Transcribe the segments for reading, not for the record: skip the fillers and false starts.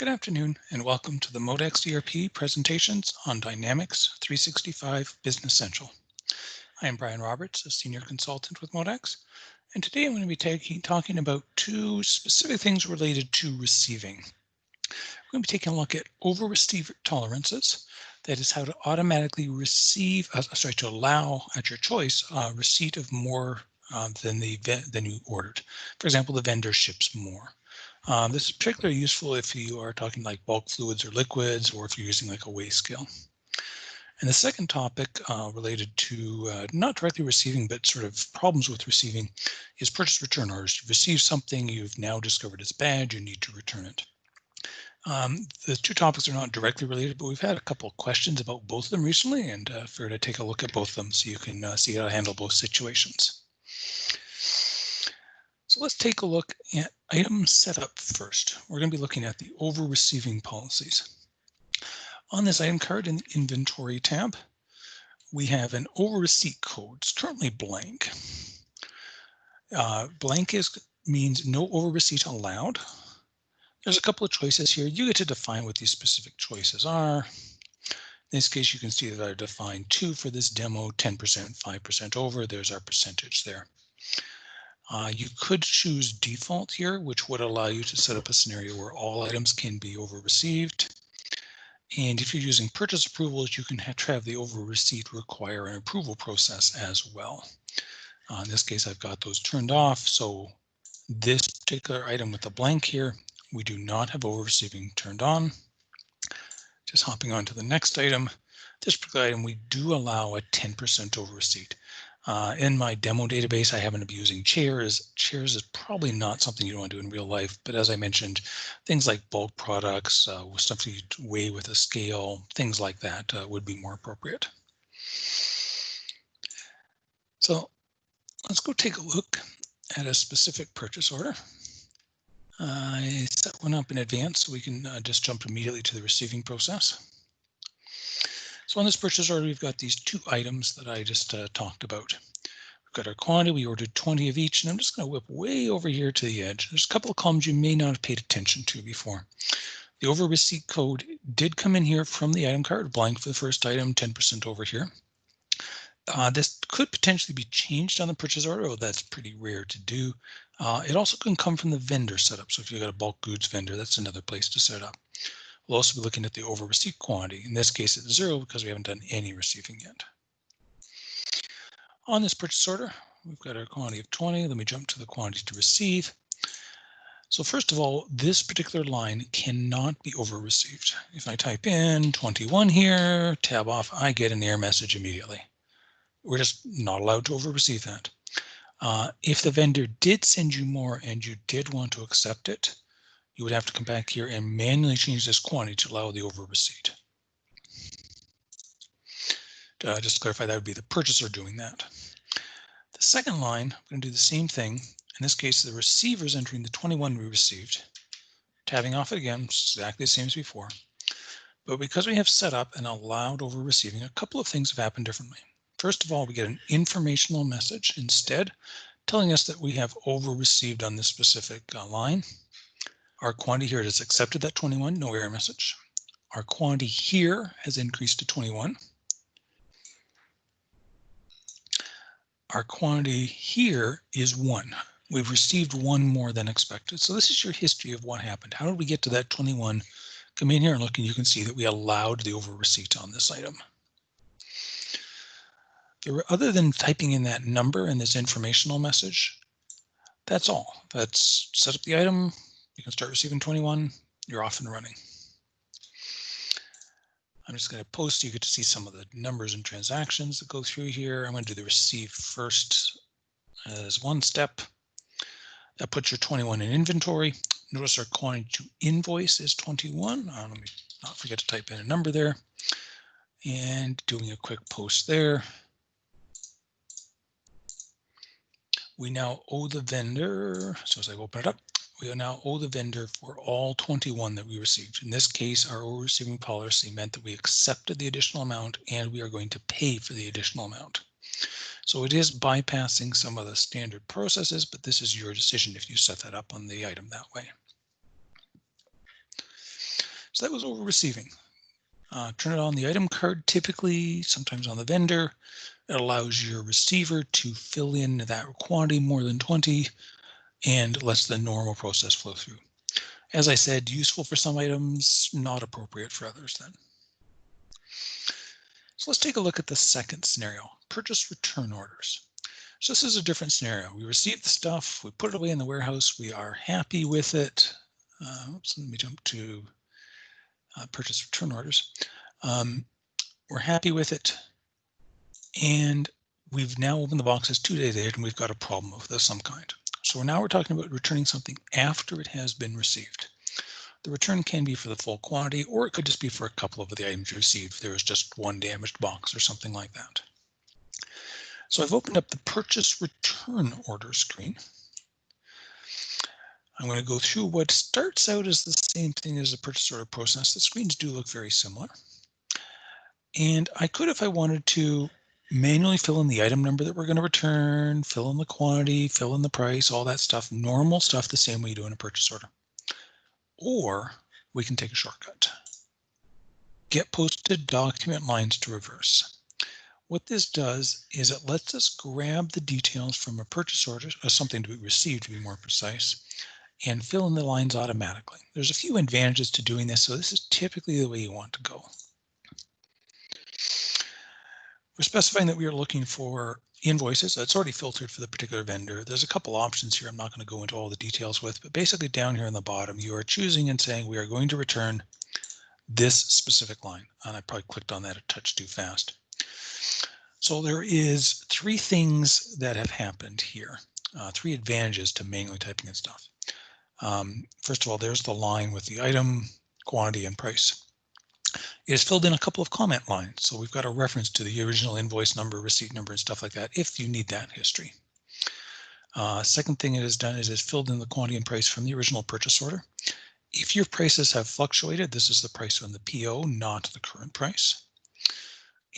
Good afternoon and welcome to the Modex ERP presentations on Dynamics 365 Business Central. I am Brian Roberts, a senior consultant with Modex, and today I'm going to be talking about two specific things related to receiving. We're going to be taking a look at over-receiver tolerances, that is how to automatically receive, to allow at your choice receipt of more than you ordered. For example, the vendor ships more. This is particularly useful if you are talking like bulk fluids or liquids, or if you're using like a weigh scale. And the second topic related to not directly receiving, but sort of problems with receiving is purchase return orders. You've received something, you've now discovered it's bad, you need to return it. The two topics are not directly related, but we've had a couple of questions about both of them recently, and figured I'd take a look at both of them so you can see how to handle both situations. So let's take a look at item setup first. We're going to be looking at the over receiving policies. On this item card in the inventory tab, we have an over receipt code. It's currently blank. Blank means no over receipt allowed. There's a couple of choices here. You get to define what these specific choices are. In this case, you can see that I defined two for this demo, 10%, 5% over. There's our percentage there. You could choose default here, which would allow you to set up a scenario where all items can be over received. And if you're using purchase approvals, you can have the over receipt require an approval process as well. In this case, I've got those turned off. So this particular item with the blank here, we do not have over receiving turned on. Just hopping on to the next item. This particular item, we do allow a 10% over receipt. In my demo database, I happen to be using chairs. Chairs is probably not something you want to do in real life, but as I mentioned, things like bulk products, stuff you weigh with a scale, things like that would be more appropriate. So let's go take a look at a specific purchase order. I set one up in advance so we can just jump immediately to the receiving process. So on this purchase order, we've got these two items that I just talked about. We've got our quantity, we ordered 20 of each, and I'm just going to whip way over here to the edge. There's a couple of columns you may not have paid attention to before. The over receipt code did come in here from the item card, blank for the first item, 10% over here. This could potentially be changed on the purchase order, although that's pretty rare to do. It also can come from the vendor setup. So if you've got a bulk goods vendor, that's another place to set up. We'll also be looking at the over receipt quantity. In this case, it's 0 because we haven't done any receiving yet. On this purchase order, we've got our quantity of 20. Let me jump to the quantity to receive. So first of all, this particular line cannot be over received. If I type in 21 here, tab off, I get an error message immediately. We're just not allowed to over receive that. If the vendor did send you more and you did want to accept it, you would have to come back here and manually change this quantity to allow the over receipt. Just to clarify, that would be the purchaser doing that. The second line, I'm going to do the same thing. In this case, the receiver is entering the 21 we received. Tabbing off it again, exactly the same as before. But because we have set up and allowed over receiving, a couple of things have happened differently. First of all, we get an informational message instead, telling us that we have over received on this specific line. Our quantity here has accepted that 21, no error message. Our quantity here has increased to 21. Our quantity here is 1. We've received 1 more than expected. So this is your history of what happened. How did we get to that 21? Come in here and look, and you can see that we allowed the over receipt on this item. Other than typing in that number and this informational message, that's all. That's set up the item. You can start receiving 21. You're off and running. I'm just going to post so you get to see some of the numbers and transactions that go through here. I'm going to do the receive first as one step. That puts your 21 in inventory. Notice our quantity to invoice is 21. Let me not forget to type in a number there. And doing a quick post there. We now owe the vendor, so as I open it up, we now owe the vendor for all 21 that we received. In this case, our over receiving policy meant that we accepted the additional amount and we are going to pay for the additional amount. So it is bypassing some of the standard processes, but this is your decision if you set that up on the item that way. So that was over receiving. Turn it on the item card, typically, sometimes on the vendor. It allows your receiver to fill in that quantity more than 20 and lets the normal process flow through. As I said, useful for some items, not appropriate for others then. So let's take a look at the second scenario, purchase return orders. So this is a different scenario. We received the stuff, we put it away in the warehouse, we are happy with it. Oops, let me jump to purchase return orders. We're happy with it, and we've now opened the boxes 2 days later and we've got a problem of some kind. So now we're talking about returning something after it has been received. The return can be for the full quantity, or it could just be for a couple of the items you received. If there was just one damaged box or something like that. So I've opened up the purchase return order screen. I'm going to go through what starts out as the same thing as the purchase order process. The screens do look very similar. And I could, if I wanted to, manually fill in the item number that we're going to return, fill in the quantity, fill in the price, all that stuff, normal stuff, the same way you do in a purchase order. Or we can take a shortcut. Get posted document lines to reverse. What this does is it lets us grab the details from a purchase order, or something to be received to be more precise, and fill in the lines automatically. There's a few advantages to doing this, so this is typically the way you want to go. We're specifying that we are looking for invoices. It's already filtered for the particular vendor. There's a couple options here I'm not going to go into all the details with, but basically down here on the bottom, you are choosing and saying we are going to return this specific line. And I probably clicked on that a touch too fast. So there is 3 things that have happened here, 3 advantages to manually typing in stuff. First of all, there's the line with the item, quantity, and price. It has filled in a couple of comment lines. So we've got a reference to the original invoice number, receipt number, and stuff like that, if you need that history. Second thing it has done is it's filled in the quantity and price from the original purchase order. If your prices have fluctuated, this is the price on the PO, not the current price.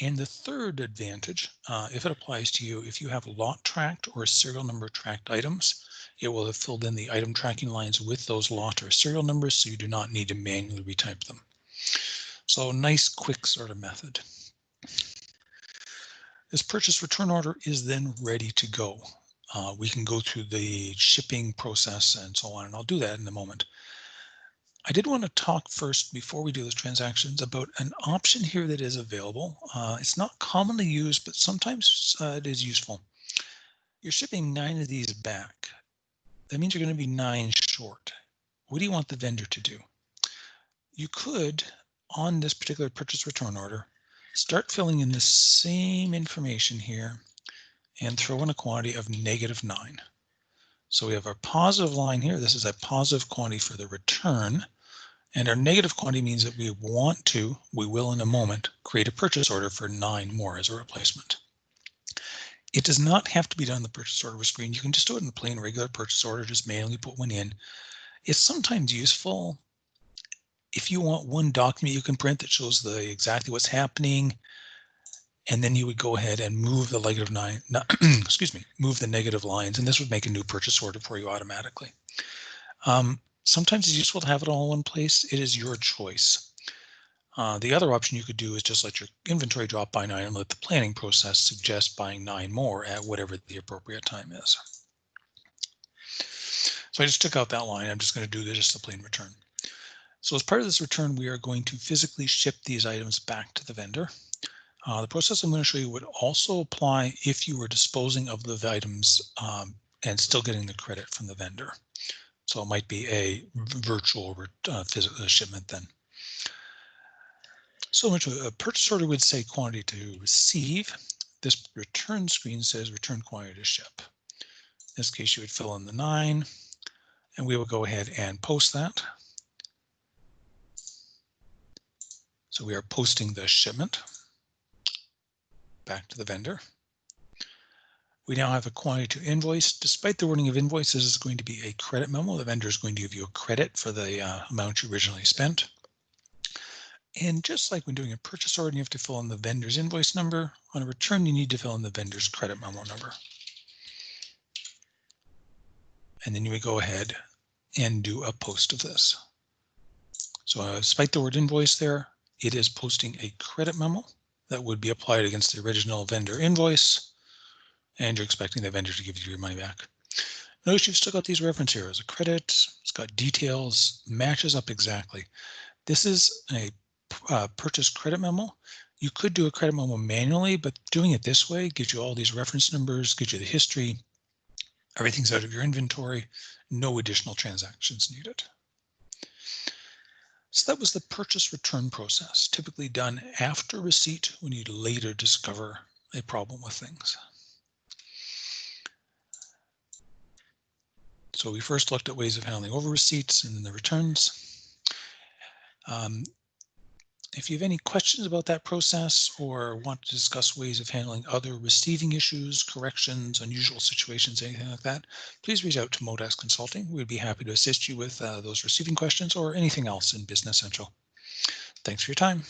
And the third advantage, if it applies to you, if you have lot tracked or serial number tracked items, it will have filled in the item tracking lines with those lot or serial numbers, so you do not need to manually retype them. So nice, quick sort of method. This purchase return order is then ready to go. We can go through the shipping process and so on, and I'll do that in a moment. I did want to talk first, before we do those transactions, about an option here that is available. It's not commonly used, but sometimes it is useful. You're shipping 9 of these back. That means you're going to be 9 short. What do you want the vendor to do? You could, on this particular purchase return order, start filling in the same information here and throw in a quantity of -9. So we have our positive line here. This is a positive quantity for the return. And our negative quantity means that we will in a moment, create a purchase order for 9 more as a replacement. It does not have to be done on the purchase order screen. You can just do it in the plain regular purchase order, just manually put one in. It's sometimes useful if you want one document you can print that shows exactly what's happening, and then you would go ahead and move the move the negative lines, and this would make a new purchase order for you automatically. Sometimes it's useful to have it all in one place. It is your choice. The other option you could do is just let your inventory drop by 9 and let the planning process suggest buying 9 more at whatever the appropriate time is. So I just took out that line. I'm just going to do just the plain return. So as part of this return, we are going to physically ship these items back to the vendor. The process I'm going to show you would also apply if you were disposing of the items and still getting the credit from the vendor. So it might be a virtual physical shipment then. So a purchase order would say quantity to receive. This return screen says return quantity to ship. In this case, you would fill in the 9, and we will go ahead and post that. So we are posting the shipment back to the vendor. We now have a quantity to invoice. Despite the wording of invoice, this is going to be a credit memo. The vendor is going to give you a credit for the amount you originally spent. And just like when doing a purchase order, you have to fill in the vendor's invoice number. On a return, you need to fill in the vendor's credit memo number. And then you would go ahead and do a post of this. So despite the word invoice there, it is posting a credit memo that would be applied against the original vendor invoice, and you're expecting the vendor to give you your money back. Notice you've still got these reference areas. A credit, it's got details, matches up exactly. This is a purchase credit memo. You could do a credit memo manually, but doing it this way gives you all these reference numbers, gives you the history, everything's out of your inventory, no additional transactions needed. So that was the purchase return process, typically done after receipt when you later discover a problem with things. So we first looked at ways of handling over receipts and then the returns. If you have any questions about that process or want to discuss ways of handling other receiving issues, corrections, unusual situations, anything like that, please reach out to Modex Consulting. We'd be happy to assist you with those receiving questions or anything else in Business Central. Thanks for your time.